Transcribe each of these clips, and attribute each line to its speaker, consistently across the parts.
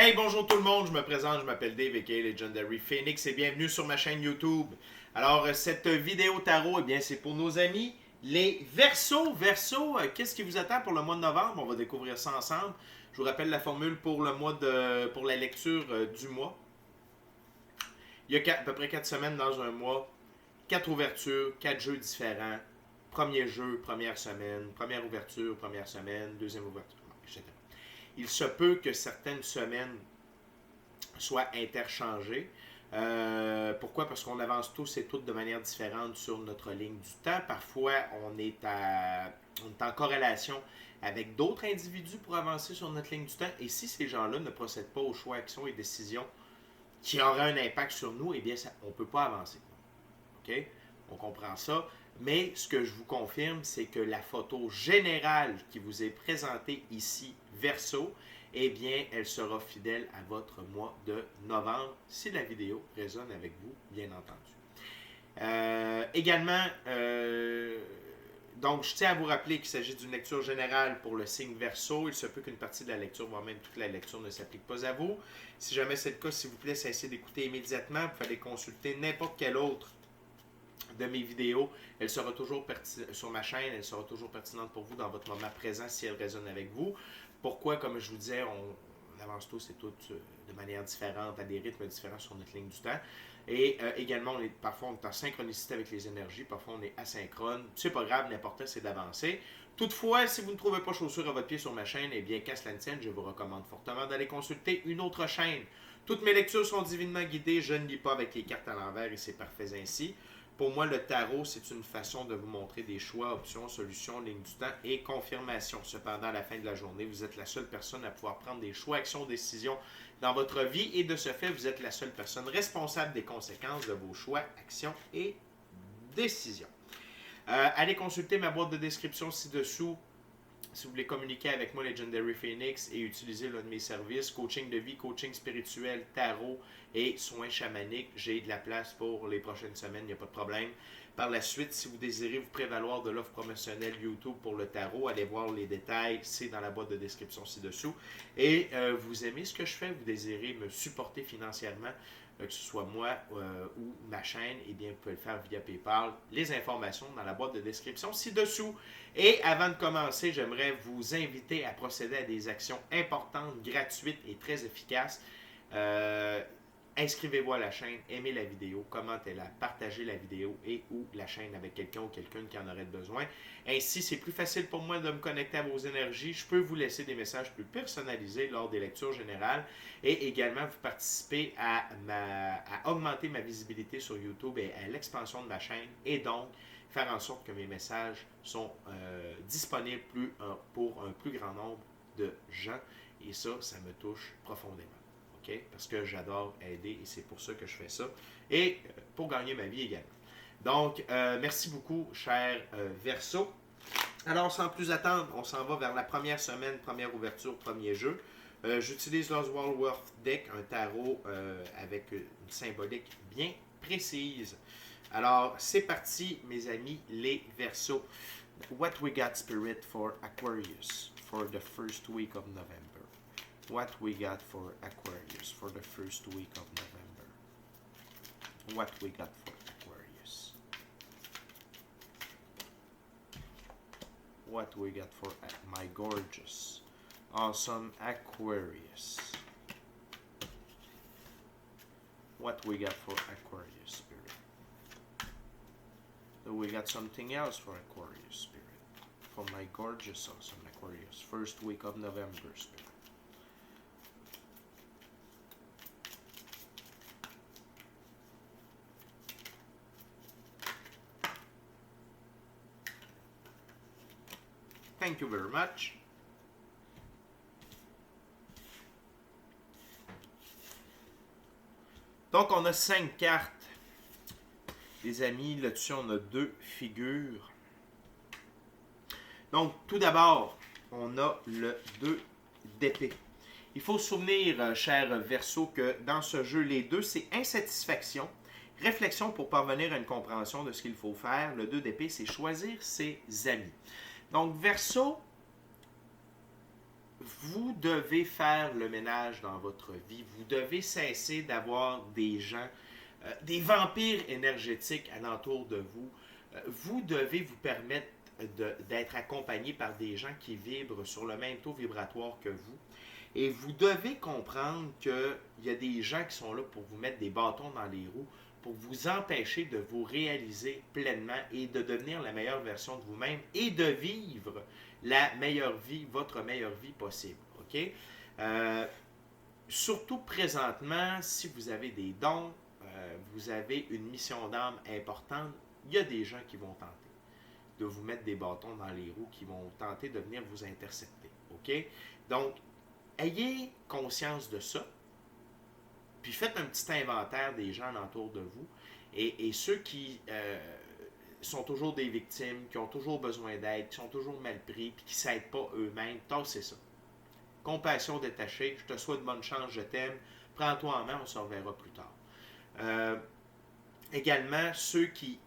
Speaker 1: Hey, bonjour tout le monde, je me présente, je m'appelle Dave aka Legendary Phoenix et bienvenue sur ma chaîne YouTube. Alors, cette vidéo tarot, eh bien, c'est pour nos amis, les Verseaux. Verseaux, qu'est-ce qui vous attend pour le mois de novembre? On va découvrir ça ensemble. Je vous rappelle la formule pour pour la lecture du mois. Il y a à peu près 4 semaines dans un mois, 4 ouvertures, 4 jeux différents. Premier jeu, première semaine, première ouverture, première semaine, deuxième ouverture, etc. Il se peut que certaines semaines soient interchangées. Pourquoi? Parce qu'on avance tous et toutes de manière différente sur notre ligne du temps. Parfois, on est en corrélation avec d'autres individus pour avancer sur notre ligne du temps. Et si ces gens-là ne procèdent pas aux choix, actions et décisions qui auraient un impact sur nous, eh bien, on ne peut pas avancer. OK? On comprend ça. Mais ce que je vous confirme, c'est que la photo générale qui vous est présentée ici, Verseau, eh bien, elle sera fidèle à votre mois de novembre, si la vidéo résonne avec vous, bien entendu. Également, donc, je tiens à vous rappeler qu'il s'agit d'une lecture générale pour le signe Verseau. Il se peut qu'une partie de la lecture, voire même toute la lecture, ne s'applique pas à vous. Si jamais c'est le cas, s'il vous plaît, cessez d'écouter immédiatement. Vous pouvez aller consulter n'importe quel autre de mes vidéos. Elle sera toujours sur ma chaîne, elle sera toujours pertinente pour vous dans votre moment présent si elle résonne avec vous. Pourquoi? Comme je vous disais, on avance tous et toutes de manière différente, à des rythmes différents sur notre ligne du temps. Et également, parfois on est en synchronicité avec les énergies, parfois on est asynchrone. C'est pas grave, l'important c'est d'avancer. Toutefois, si vous ne trouvez pas chaussure à votre pied sur ma chaîne, eh bien, qu'à cela ne tienne, je vous recommande fortement d'aller consulter une autre chaîne. Toutes mes lectures sont divinement guidées, je ne lis pas avec les cartes à l'envers et c'est parfait ainsi. Pour moi, le tarot, c'est une façon de vous montrer des choix, options, solutions, lignes du temps et confirmation. Cependant, à la fin de la journée, vous êtes la seule personne à pouvoir prendre des choix, actions, décisions dans votre vie et de ce fait, vous êtes la seule personne responsable des conséquences de vos choix, actions et décisions. Allez consulter ma boîte de description ci-dessous si vous voulez communiquer avec moi, Legendary Phoenix, et utiliser l'un de mes services, coaching de vie, coaching spirituel, tarot et soins chamaniques. J'ai de la place pour les prochaines semaines, il n'y a pas de problème. Par la suite, si vous désirez vous prévaloir de l'offre promotionnelle YouTube pour le tarot, allez voir les détails, c'est dans la boîte de description ci-dessous. Et vous aimez ce que je fais, vous désirez me supporter financièrement, que ce soit moi ou ma chaîne, eh bien, vous pouvez le faire via PayPal. Les informations dans la boîte de description ci-dessous. Et avant de commencer, j'aimerais vous inviter à procéder à des actions importantes, gratuites et très efficaces. Inscrivez-vous à la chaîne, aimez la vidéo, commentez-la, partagez la vidéo et ou la chaîne avec quelqu'un ou quelqu'un qui en aurait besoin. Ainsi, c'est plus facile pour moi de me connecter à vos énergies. Je peux vous laisser des messages plus personnalisés lors des lectures générales et également vous participer à augmenter ma visibilité sur YouTube et à l'expansion de ma chaîne et donc faire en sorte que mes messages sont disponibles pour un plus grand nombre de gens. Et ça me touche profondément. Okay? Parce que j'adore aider et c'est pour ça que je fais ça. Et pour gagner ma vie également. Donc, merci beaucoup, cher Verseau. Alors, sans plus attendre, on s'en va vers la première semaine, première ouverture, premier jeu. J'utilise l'Oswald Worth Deck, un tarot avec une symbolique bien précise. Alors, c'est parti, mes amis, les Verseaux. What we got, Spirit, for Aquarius for the first week of November? What we got for Aquarius for the first week of November? What we got for Aquarius? What we got for my gorgeous, awesome Aquarius? What we got for Aquarius, Spirit? So we got something else for Aquarius, Spirit. For my gorgeous, awesome Aquarius. First week of November, Spirit. Thank you very much. Donc, on a 5 cartes. Les amis, là-dessus, on a 2 figures. Donc, tout d'abord, on a le 2 d'épée. Il faut se souvenir, cher Verseau, que dans ce jeu, les 2, c'est insatisfaction, réflexion pour parvenir à une compréhension de ce qu'il faut faire. Le 2 d'épée, c'est choisir ses amis. Donc, Verseau, vous devez faire le ménage dans votre vie. Vous devez cesser d'avoir des gens, des vampires énergétiques alentour de vous. Vous devez vous permettre d'être accompagné par des gens qui vibrent sur le même taux vibratoire que vous. Et vous devez comprendre qu'il y a des gens qui sont là pour vous mettre des bâtons dans les roues, pour vous empêcher de vous réaliser pleinement et de devenir la meilleure version de vous-même et de vivre la meilleure vie, votre meilleure vie possible. OK? Surtout présentement, si vous avez des dons, vous avez une mission d'âme importante, il y a des gens qui vont tenter de vous mettre des bâtons dans les roues, qui vont tenter de venir vous intercepter. OK? Donc, ayez conscience de ça, puis faites un petit inventaire des gens alentour de vous, et ceux qui sont toujours des victimes, qui ont toujours besoin d'aide, qui sont toujours mal pris, puis qui ne s'aident pas eux-mêmes, tassez ça. Compassion détachée, je te souhaite bonne chance, je t'aime, prends-toi en main, on se reverra plus tard. Également, ceux qui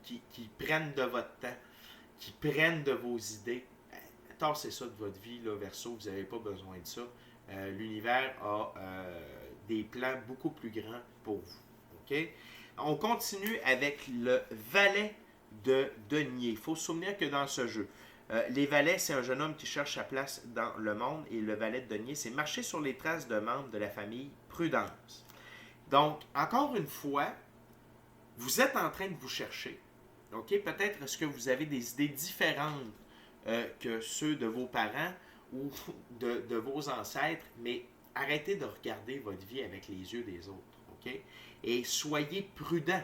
Speaker 1: prennent de votre temps, qui prennent de vos idées, tassez ça de votre vie, là, Verseau, vous n'avez pas besoin de ça. L'univers a des plans beaucoup plus grands pour vous. OK? On continue avec le valet de denier. Il faut se souvenir que dans ce jeu, les valets, c'est un jeune homme qui cherche sa place dans le monde, et le valet de denier, c'est marcher sur les traces de membres de la famille Prudence. Donc, encore une fois, vous êtes en train de vous chercher. OK? Peut-être est-ce que vous avez des idées différentes que ceux de vos parents ou de vos ancêtres, mais arrêtez de regarder votre vie avec les yeux des autres. OK? Et soyez prudent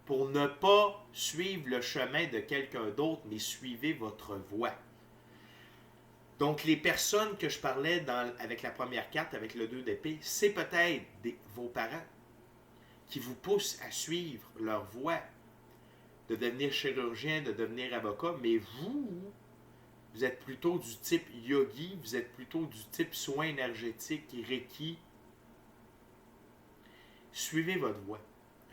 Speaker 1: pour ne pas suivre le chemin de quelqu'un d'autre, mais suivez votre voie. Donc, les personnes que je parlais avec la première carte, avec le 2 d'épée, c'est peut-être vos parents qui vous poussent à suivre leur voie, de devenir chirurgien, de devenir avocat, mais vous êtes plutôt du type yogi, vous êtes plutôt du type soins énergétiques, reiki. Suivez votre voie.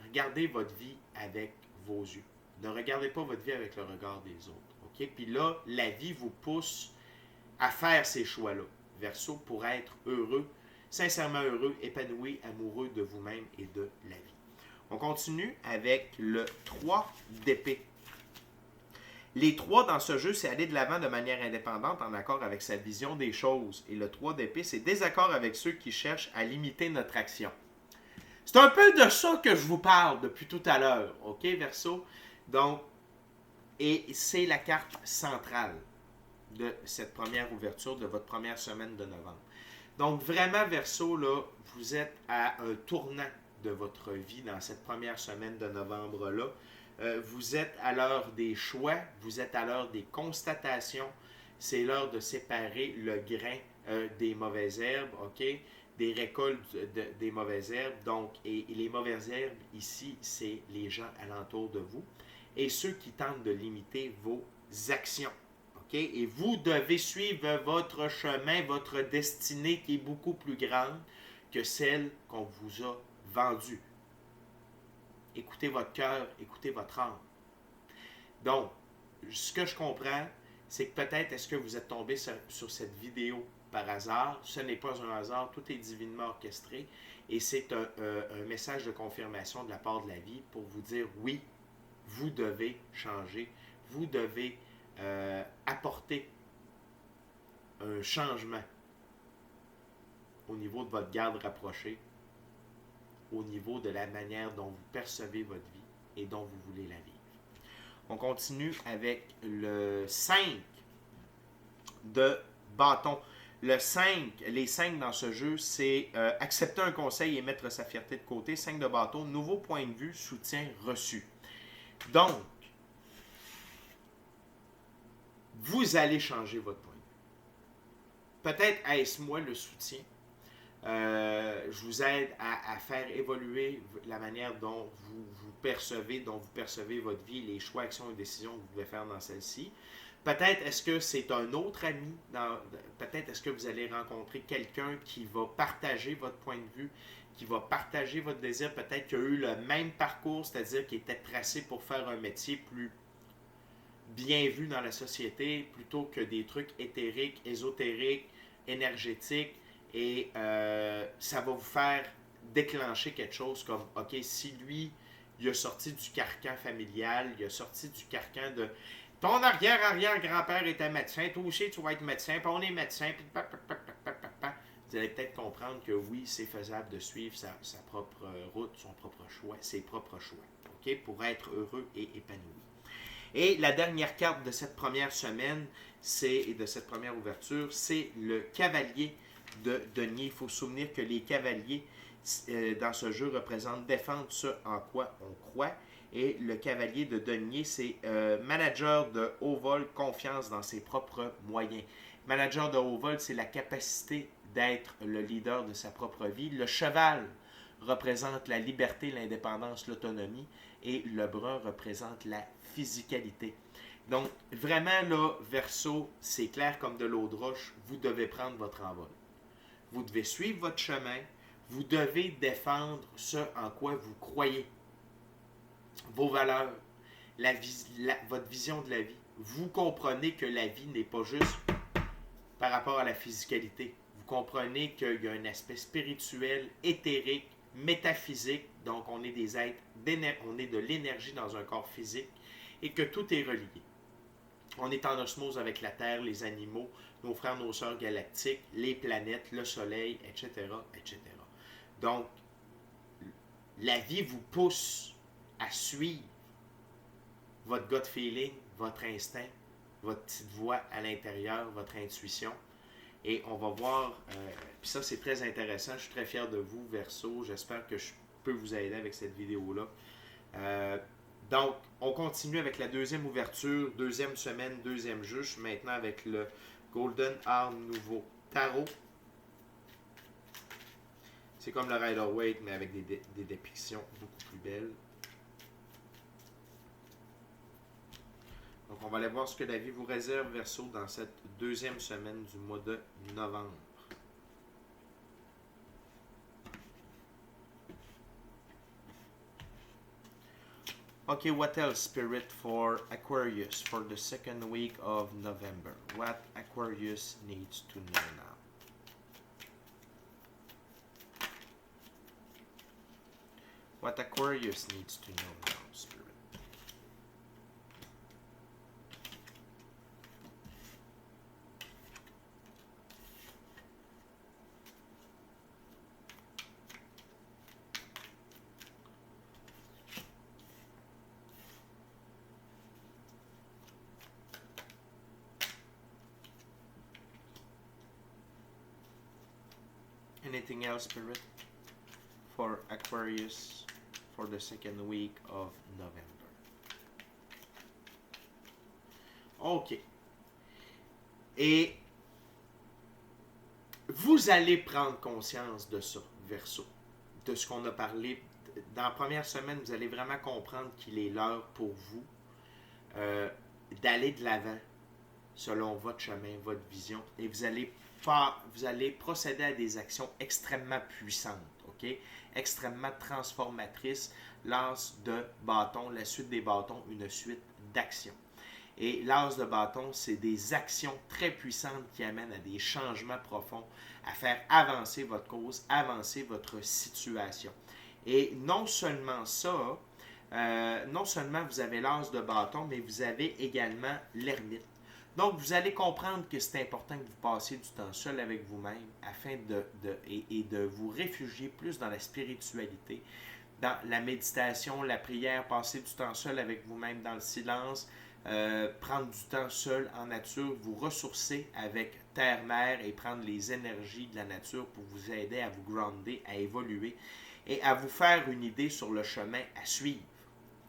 Speaker 1: Regardez votre vie avec vos yeux. Ne regardez pas votre vie avec le regard des autres. OK? Puis là, la vie vous pousse à faire ces choix-là. Verseau, pour être heureux, sincèrement heureux, épanoui, amoureux de vous-même et de la vie. On continue avec le 3 d'épée. Les 3 dans ce jeu, c'est aller de l'avant de manière indépendante en accord avec sa vision des choses. Et le 3 d'épée, c'est désaccord avec ceux qui cherchent à limiter notre action. C'est un peu de ça que je vous parle depuis tout à l'heure, OK, Verseau? Donc, et c'est la carte centrale de cette première ouverture, de votre première semaine de novembre. Donc, vraiment, Verseau, là, vous êtes à un tournant de votre vie dans cette première semaine de novembre-là. Vous êtes à l'heure des choix, vous êtes à l'heure des constatations. C'est l'heure de séparer le grain des mauvaises herbes, OK? Des récoltes des mauvaises herbes. Donc, et les mauvaises herbes, ici, c'est les gens alentour de vous et ceux qui tentent de limiter vos actions. OK? Et vous devez suivre votre chemin, votre destinée qui est beaucoup plus grande que celle qu'on vous a vendue. Écoutez votre cœur, écoutez votre âme. Donc, ce que je comprends, c'est que peut-être est-ce que vous êtes tombé sur cette vidéo par hasard. Ce n'est pas un hasard, tout est divinement orchestré et c'est un message de confirmation de la part de la vie pour vous dire oui, vous devez changer, vous devez apporter un changement au niveau de votre garde rapprochée, au niveau de la manière dont vous percevez votre vie et dont vous voulez la vivre. On continue avec le 5 de bâton. Le 5, les 5 dans ce jeu, c'est accepter un conseil et mettre sa fierté de côté. 5 de bâton, nouveau point de vue, soutien reçu. Donc, vous allez changer votre point de vue. Peut-être est-ce moi le soutien. Je vous aide à faire évoluer la manière dont vous percevez votre vie, les choix, actions et décisions que vous devez faire dans celle-ci. Peut-être est-ce que c'est un autre ami, peut-être est-ce que vous allez rencontrer quelqu'un qui va partager votre point de vue, qui va partager votre désir, peut-être qu'il a eu le même parcours, c'est-à-dire qu'il était tracé pour faire un métier plus bien vu dans la société, plutôt que des trucs éthériques, ésotériques, énergétique et ça va vous faire déclencher quelque chose comme, OK, si lui, il a sorti du carcan familial, il a sorti du carcan de ton arrière-arrière-grand-père était médecin, toi aussi tu vas être médecin, puis on est médecin, puis vous allez peut-être comprendre que oui, c'est faisable de suivre sa propre route, son propre choix, ses propres choix, OK, pour être heureux et épanoui. Et la dernière carte de cette première semaine, et de cette première ouverture, c'est le cavalier de denier. Il faut se souvenir que les cavaliers dans ce jeu représentent défendre ce en quoi on croit. Et le cavalier de denier, c'est manager de haut vol, confiance dans ses propres moyens. Manager de haut vol, c'est la capacité d'être le leader de sa propre vie. Le cheval représente la liberté, l'indépendance, l'autonomie. Et le brun représente la physicalité. Donc, vraiment, là, Verseau, c'est clair comme de l'eau de roche, vous devez prendre votre envol. Vous devez suivre votre chemin, vous devez défendre ce en quoi vous croyez, vos valeurs, votre vision de la vie. Vous comprenez que la vie n'est pas juste par rapport à la physicalité. Vous comprenez qu'il y a un aspect spirituel, éthérique, métaphysique, donc on est des êtres, on est de l'énergie dans un corps physique et que tout est relié. On est en osmose avec la Terre, les animaux, nos frères, nos sœurs galactiques, les planètes, le soleil, etc., etc. Donc, la vie vous pousse à suivre votre gut feeling, votre instinct, votre petite voix à l'intérieur, votre intuition. Et on va voir, puis ça c'est très intéressant, je suis très fier de vous, Verseau, j'espère que je peux vous aider avec cette vidéo-là. Donc, on continue avec la deuxième ouverture, deuxième semaine, deuxième jeu. Je suis maintenant avec le Golden Art Nouveau Tarot. C'est comme le Rider-Waite, mais avec des dépictions beaucoup plus belles. Donc, on va aller voir ce que la vie vous réserve, Verseau, dans cette deuxième semaine du mois de novembre. Okay, what else, Spirit, for Aquarius for the second week of November? What Aquarius needs to know now? What Aquarius needs to know now, Spirit? Anything else, Spirit, for Aquarius for the second week of November? OK. Et vous allez prendre conscience de ça, Verseau, de ce qu'on a parlé. Dans la première semaine, vous allez vraiment comprendre qu'il est l'heure pour vous d'aller de l'avant selon votre chemin, votre vision, et vous allez procéder à des actions extrêmement puissantes, OK? Extrêmement transformatrices. L'as de bâton, la suite des bâtons, une suite d'actions. Et l'as de bâton, c'est des actions très puissantes qui amènent à des changements profonds, à faire avancer votre cause, avancer votre situation. Et non seulement ça, non seulement vous avez l'as de bâton, mais vous avez également l'ermite. Donc, vous allez comprendre que c'est important que vous passiez du temps seul avec vous-même afin de vous réfugier plus dans la spiritualité, dans la méditation, la prière, passer du temps seul avec vous-même dans le silence, prendre du temps seul en nature, vous ressourcer avec terre-mère et prendre les énergies de la nature pour vous aider à vous grounder, à évoluer et à vous faire une idée sur le chemin à suivre.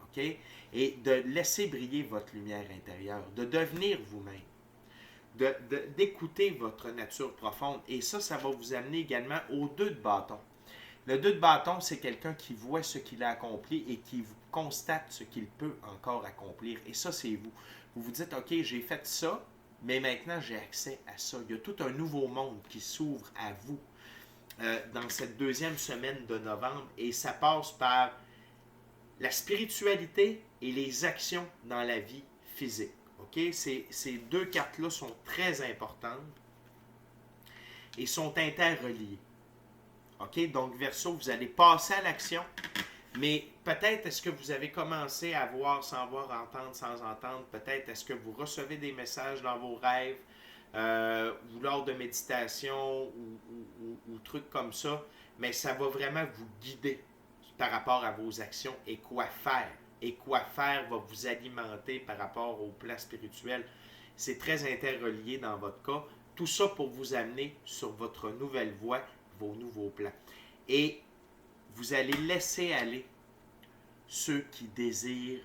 Speaker 1: OK? Et de laisser briller votre lumière intérieure, de devenir vous-même, d'écouter votre nature profonde. Et ça va vous amener également au 2 de bâton. Le 2 de bâton, c'est quelqu'un qui voit ce qu'il a accompli et qui constate ce qu'il peut encore accomplir. Et ça, c'est vous. Vous vous dites, OK, j'ai fait ça, mais maintenant j'ai accès à ça. Il y a tout un nouveau monde qui s'ouvre à vous dans cette deuxième semaine de novembre. Et ça passe par la spiritualité et les actions dans la vie physique. OK? Ces deux cartes-là sont très importantes. et sont interreliés. OK? Donc, Verseau, vous allez passer à l'action, mais peut-être est-ce que vous avez commencé à voir sans voir, entendre sans entendre. Peut-être est-ce que vous recevez des messages dans vos rêves ou lors de méditation ou trucs comme ça, mais ça va vraiment vous guider par rapport à vos actions et quoi faire. Et quoi faire va vous alimenter par rapport au plan spirituel. C'est très interrelié dans votre cas. Tout ça pour vous amener sur votre nouvelle voie, vos nouveaux plans. Et vous allez laisser aller ceux qui désirent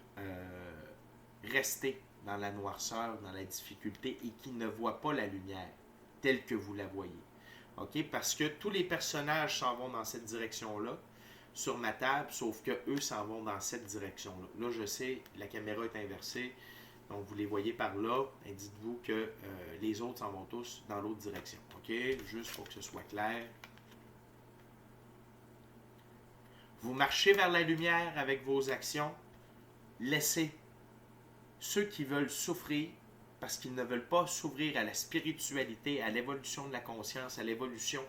Speaker 1: rester dans la noirceur, dans la difficulté et qui ne voient pas la lumière telle que vous la voyez. OK? Parce que tous les personnages s'en vont dans cette direction-là sur ma table, sauf que eux s'en vont dans cette direction-là. Là, je sais, la caméra est inversée, donc vous les voyez par là, et dites-vous que les autres s'en vont tous dans l'autre direction. OK? Juste pour que ce soit clair. Vous marchez vers la lumière avec vos actions. Laissez ceux qui veulent souffrir parce qu'ils ne veulent pas s'ouvrir à la spiritualité, à l'évolution de la conscience, à l'évolution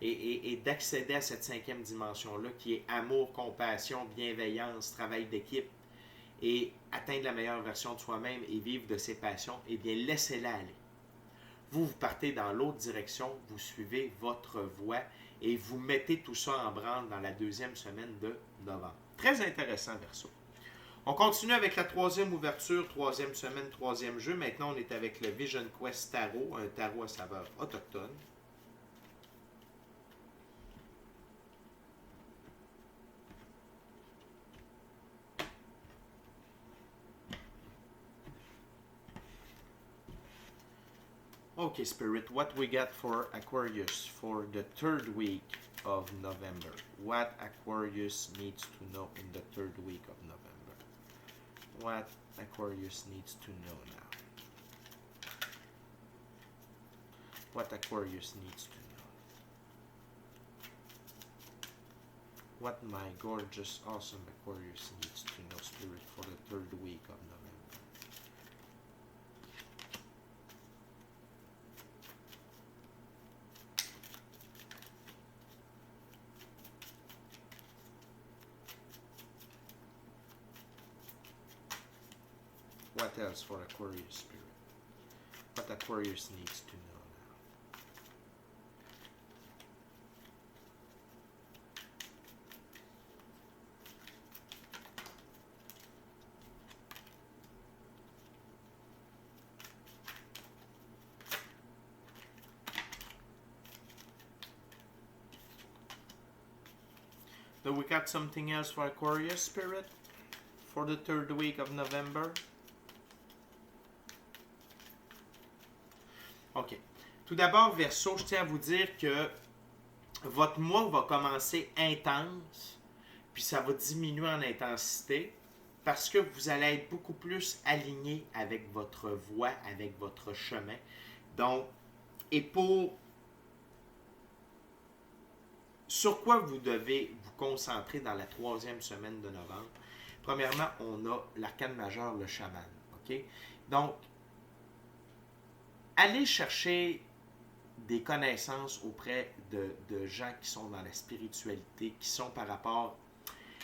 Speaker 1: et d'accéder à cette 5e dimension-là qui est amour, compassion, bienveillance, travail d'équipe et atteindre la meilleure version de soi-même et vivre de ses passions, eh bien laissez-la aller. Vous partez dans l'autre direction, vous suivez votre voie et vous mettez tout ça en branle dans la 2e semaine de novembre. Très intéressant, Verseau. On continue avec la 3e ouverture, 3e semaine, 3e jeu. Maintenant, on est avec le Vision Quest Tarot, un tarot à saveur autochtone. Okay, Spirit, what we got for Aquarius for the 3rd week of November? What Aquarius needs to know in the 3rd week of November? What Aquarius needs to know now? What Aquarius needs to know? What my gorgeous, awesome Aquarius needs to know, Spirit, for the 3rd week of November? What else for Aquarius, Spirit? What Aquarius needs to know now? Do we got something else for Aquarius, Spirit, for the 3rd week of November? OK. Tout d'abord, Verseau, je tiens à vous dire que votre mois va commencer intense, puis ça va diminuer en intensité, parce que vous allez être beaucoup plus aligné avec votre voie, avec votre chemin. Donc, et pour... Sur quoi vous devez vous concentrer dans la 3e semaine de novembre? Premièrement, on a l'arcane majeur, le chaman. OK? Donc, allez chercher des connaissances auprès de gens qui sont dans la spiritualité, qui sont par rapport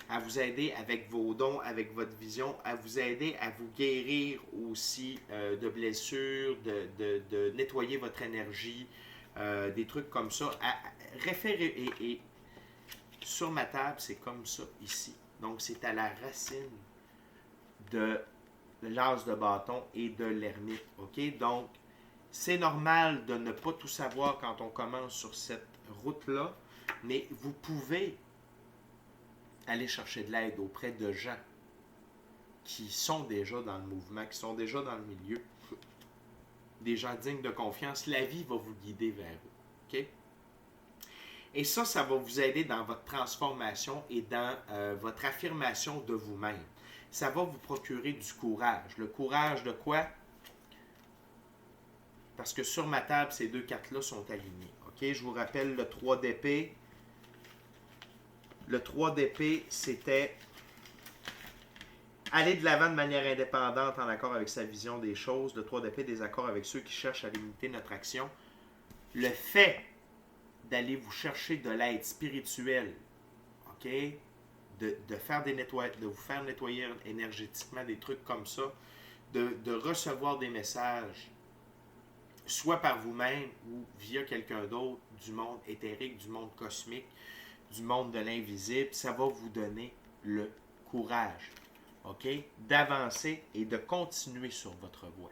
Speaker 1: à vous aider avec vos dons, avec votre vision, à vous aider à vous guérir aussi de blessures, de nettoyer votre énergie, des trucs comme ça. Référer et sur ma table, c'est comme ça ici. Donc, c'est à la racine de l'as de bâton et de l'ermite. OK? Donc, c'est normal de ne pas tout savoir quand on commence sur cette route-là, mais vous pouvez aller chercher de l'aide auprès de gens qui sont déjà dans le mouvement, qui sont déjà dans le milieu, des gens dignes de confiance. La vie va vous guider vers eux. OK? Et ça va vous aider dans votre transformation et dans votre affirmation de vous-même. Ça va vous procurer du courage. Le courage de quoi? Parce que sur ma table, ces deux cartes-là sont alignées. OK? Je vous rappelle le 3 d'épée. Le 3 d'épée, c'était aller de l'avant de manière indépendante en accord avec sa vision des choses. Le 3 d'épée, des accords avec ceux qui cherchent à limiter notre action. Le fait d'aller vous chercher de l'aide spirituelle, OK? De faire de vous faire nettoyer énergétiquement, des trucs comme ça, de recevoir des messages, soit par vous-même ou via quelqu'un d'autre, du monde éthérique, du monde cosmique, du monde de l'invisible, ça va vous donner le courage, OK? D'avancer et de continuer sur votre voie.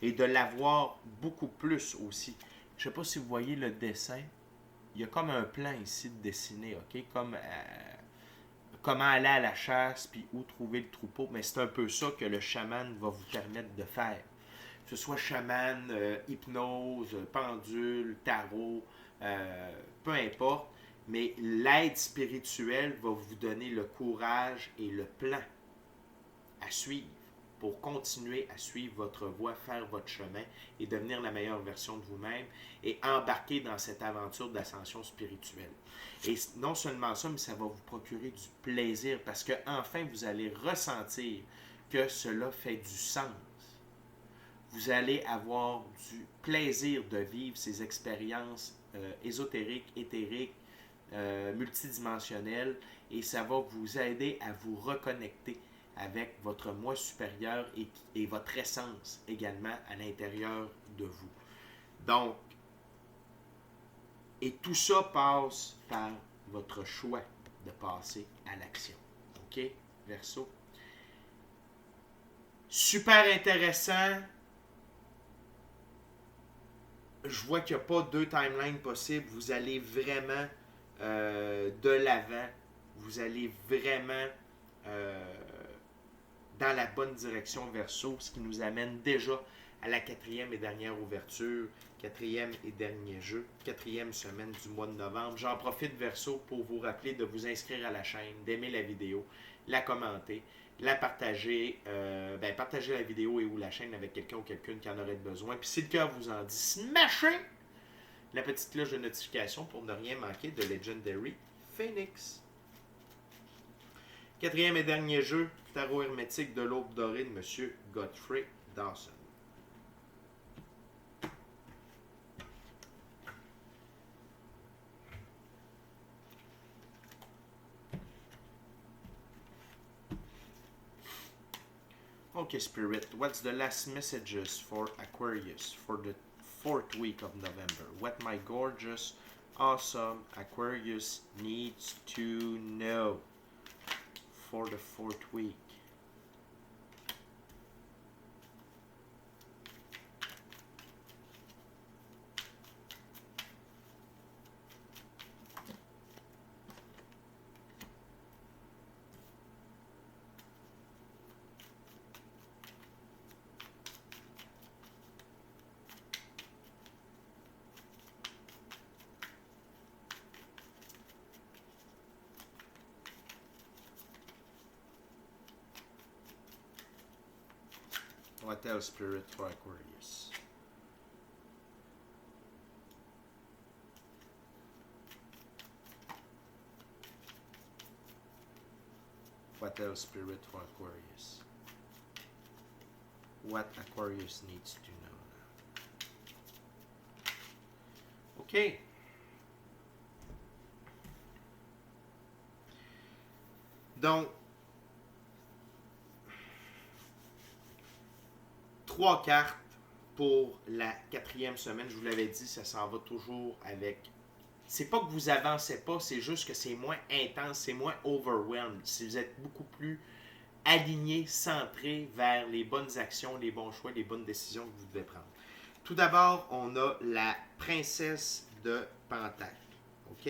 Speaker 1: Et de l'avoir beaucoup plus aussi. Je ne sais pas si vous voyez le dessin. Il y a comme un plan ici de dessiner, OK? Comme comment aller à la chasse, puis où trouver le troupeau. Mais c'est un peu ça que le chaman va vous permettre de faire. Que ce soit chaman, hypnose, pendule, tarot, peu importe. Mais l'aide spirituelle va vous donner le courage et le plan à suivre pour continuer à suivre votre voie, faire votre chemin et devenir la meilleure version de vous-même et embarquer dans cette aventure d'ascension spirituelle. Et non seulement ça, mais ça va vous procurer du plaisir parce que enfin vous allez ressentir que cela fait du sens. Vous allez avoir du plaisir de vivre ces expériences ésotériques, éthériques, multidimensionnelles et ça va vous aider à vous reconnecter avec votre moi supérieur et votre essence également à l'intérieur de vous. Donc, et tout ça passe par votre choix de passer à l'action. OK, Verseau? Super intéressant. Je vois qu'il n'y a pas deux timelines possibles. Vous allez vraiment de l'avant. Vous allez vraiment dans la bonne direction, Verseau, ce qui nous amène déjà à la quatrième et dernière ouverture, quatrième et dernier jeu, quatrième semaine du mois de novembre. J'en profite, Verseau, pour vous rappeler de vous inscrire à la chaîne, d'aimer la vidéo, la commenter, la partager, partager la vidéo et ou la chaîne avec quelqu'un ou quelqu'une qui en aurait besoin. Puis si le cœur vous en dit, smashez la petite cloche de notification pour ne rien manquer de Legendary Phoenix. Quatrième et dernier jeu, tarot hermétique de l'aube dorée de M. Godfrey Dawson. Okay, Spirit, what's the last messages for Aquarius for the 4th week of November? What my gorgeous, awesome Aquarius needs to know for the 4th week. What else, Spirit, for Aquarius? What else, Spirit, for Aquarius? What Aquarius needs to know now. OK. Donc, 3 cartes pour la 4e semaine. Je vous l'avais dit, ça s'en va toujours avec... C'est pas que vous avancez pas, c'est juste que c'est moins intense, c'est moins overwhelmed. Si vous êtes beaucoup plus aligné, centré vers les bonnes actions, les bons choix, les bonnes décisions que vous devez prendre. Tout d'abord, on a la princesse de Pentacle. OK?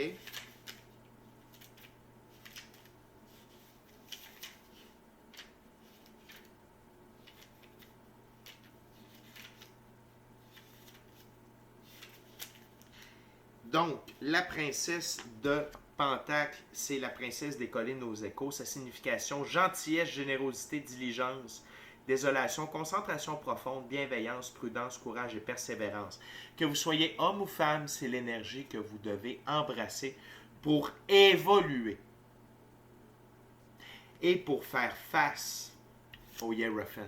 Speaker 1: Donc, la princesse de Pentacle, c'est la princesse des collines aux échos. Sa signification, gentillesse, générosité, diligence, désolation, concentration profonde, bienveillance, prudence, courage et persévérance. Que vous soyez homme ou femme, c'est l'énergie que vous devez embrasser pour évoluer et pour faire face au Hiérophant,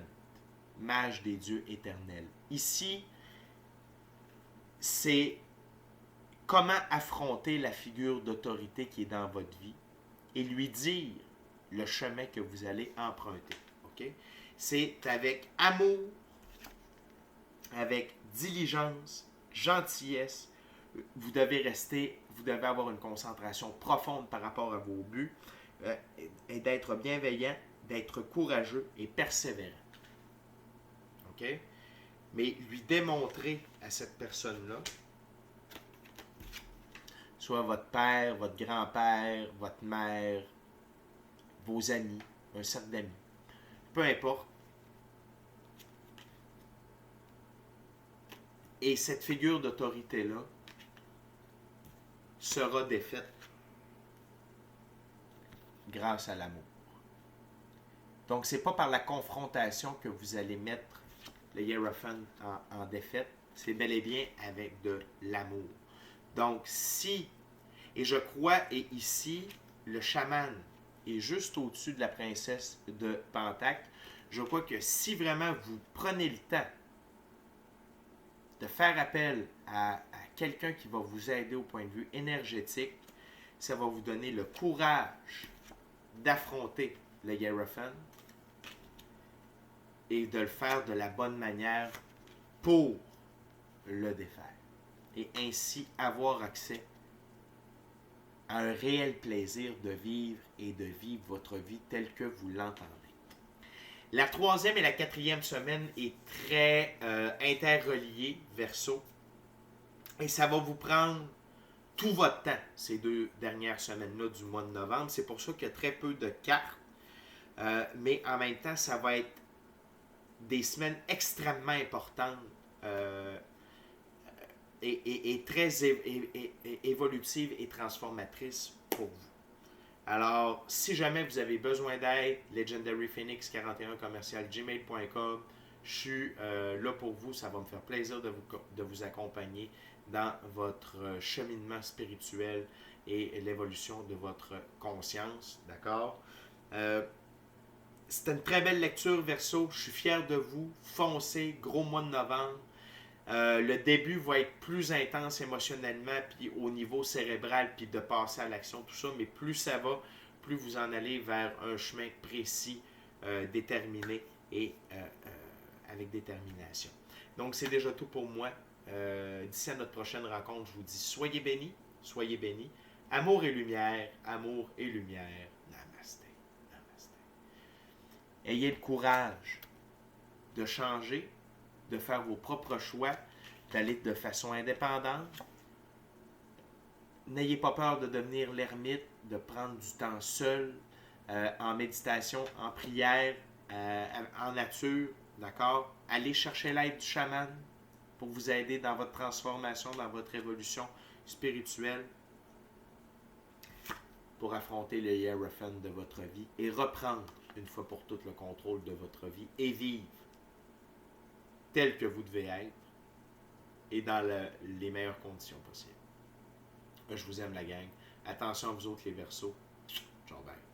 Speaker 1: mage des dieux éternels. Ici, c'est comment affronter la figure d'autorité qui est dans votre vie et lui dire le chemin que vous allez emprunter. OK? C'est avec amour, avec diligence, gentillesse. Vous devez avoir une concentration profonde par rapport à vos buts et d'être bienveillant, d'être courageux et persévérant. OK? Mais lui démontrer à cette personne-là, soit votre père, votre grand-père, votre mère, vos amis, un cercle d'amis, peu importe. Et cette figure d'autorité-là sera défaite grâce à l'amour. Donc, ce n'est pas par la confrontation que vous allez mettre le Hiérophant en défaite, c'est bel et bien avec de l'amour. Donc, si, et je crois, et ici, le chaman est juste au-dessus de la princesse de Pentacle, je crois que si vraiment vous prenez le temps de faire appel à quelqu'un qui va vous aider au point de vue énergétique, ça va vous donner le courage d'affronter le Hiérophant et de le faire de la bonne manière pour le défaire. Et ainsi avoir accès à un réel plaisir de vivre et de vivre votre vie telle que vous l'entendez. La 3e et la 4e semaine est très interreliée, Verseau. Et ça va vous prendre tout votre temps, ces 2 dernières semaines-là du mois de novembre. C'est pour ça qu'il y a très peu de cartes. Mais en même temps, ça va être des semaines extrêmement importantes et très évolutives et transformatrices pour vous. Alors, si jamais vous avez besoin d'aide, legendaryphoenix41@gmail.com, je suis là pour vous. Ça va me faire plaisir de vous accompagner dans votre cheminement spirituel et l'évolution de votre conscience. D'accord? C'était une très belle lecture, Verseau. Je suis fier de vous. Foncez, gros mois de novembre. Le début va être plus intense émotionnellement, puis au niveau cérébral, puis de passer à l'action, tout ça. Mais plus ça va, plus vous en allez vers un chemin précis, déterminé et avec détermination. Donc, c'est déjà tout pour moi. D'ici à notre prochaine rencontre, je vous dis soyez bénis, soyez bénis. Amour et lumière, amour et lumière. Namasté, namasté. Ayez le courage de changer, de faire vos propres choix, d'aller de façon indépendante. N'ayez pas peur de devenir l'ermite, de prendre du temps seul, en méditation, en prière, en nature, d'accord? Allez chercher l'aide du chaman pour vous aider dans votre transformation, dans votre évolution spirituelle, pour affronter le Hiérophant de votre vie et reprendre une fois pour toutes le contrôle de votre vie et vivre tel que vous devez être et dans les meilleures conditions possibles. Je vous aime la gang. Attention à vous autres les Verseaux. Ciao, bye.